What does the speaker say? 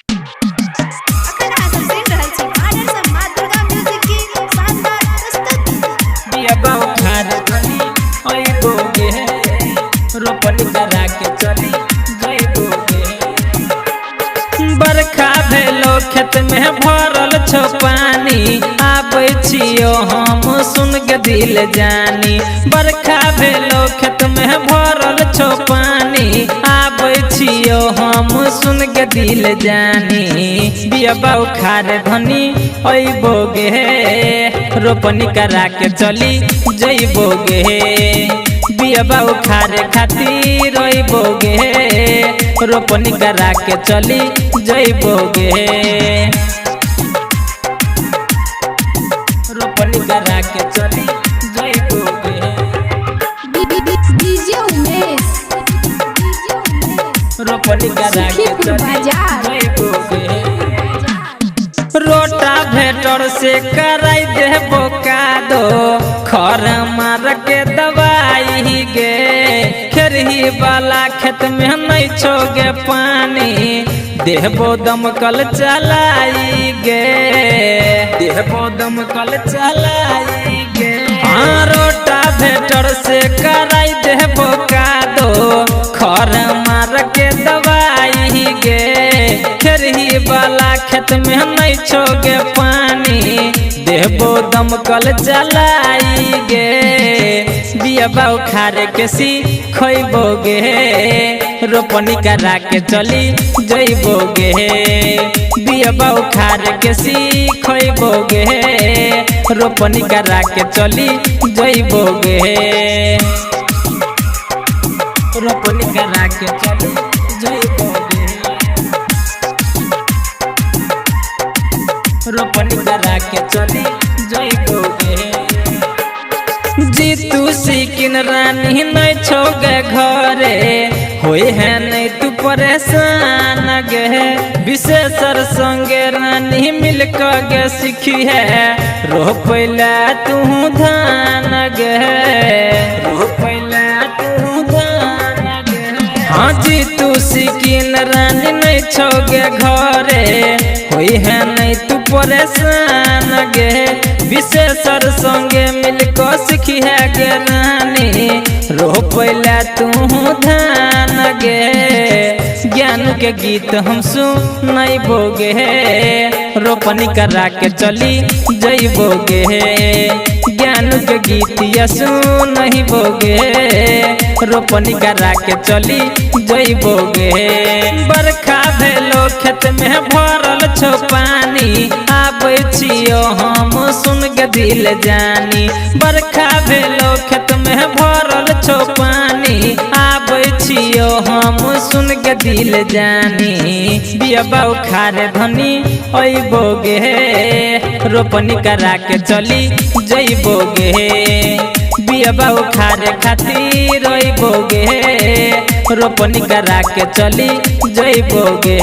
अखन अहाँ सब सुनि रहल छी माडल सब माँ दुर्गा म्यूजिक की शानदार प्रस्तुति। बिया बौखार धनी अइबोगे रोपनी करा के चली जइबोगे। बरखा भेलो खेत में भरल छो पानी आबै छियो हम सुन के दिल जानी। बरखा भेलो खेत में भरल छो पानी आबै छियो हम सुन के दिल जानी। बिया बौखार धनी अइबोगे रोपनी करा के चली जइबोगे। बिया बौखार खातिर अइबोगे रोपनी करा के चली जइबोगे। रोपनी करा के चली जइबोगे। डीजे उमेश रोपनी करा के चली जइबोगे। रोटा भेटर से कराई देबो कादो खर मार के दवाई गे। खेरही वाला खेत में नहीं छोगे पानी देबो दमकल चलाई गे। देबो दमकल चलाई गे। हाँ रोटा भेटर से कराई देबो कादो खर मार के दवाई गे। खेरही वाला खेत में नहीं छोगे पानी देबो दमकल चलाई गे। बिया बौखार के सीखइबोगे रोपनी करा के चली जइबोगे। बिया बौखार के सीखइबोगे रोपनी करा के चली जइबोगे। रोपनी करा के चली जइबोगे। रोपनी करा के चली जइबोगे। जीतू सिकिन रानी नहीं छोगे घरे होई है नहीं तू परेशान गे। विशेषर संगे रानी मिल के सीखी है रोपैला तू धान गे। रोपैला तू धान गे। हाँ जीतू सिकिन रानी नहीं छोगे घरे होई है नहीं तू परेशान गे। विशेषर संगे मिलको सीखी है गे रानी रोपैला तू धान गे। ज्ञान के गीत हम सुनइबोगे रोपनी करा के चली जइबोगे। ज्ञान के गीत या सुनइबोगे रोपनी करा के चली जइबोगे। बरखा भेलो खेत में भरल छो पानी आबै छियो हम सुन के दिल जानी। बरखा भेलो खेत में भरल छो पानी आबै छियो हम सुन के दिल जानी। बिया बौखार धनी अइबोगे रोपनी करा के चली जइबोगे। बिया बौखार खातिर अइबोगे रोपनी करा के चली जइबोगे।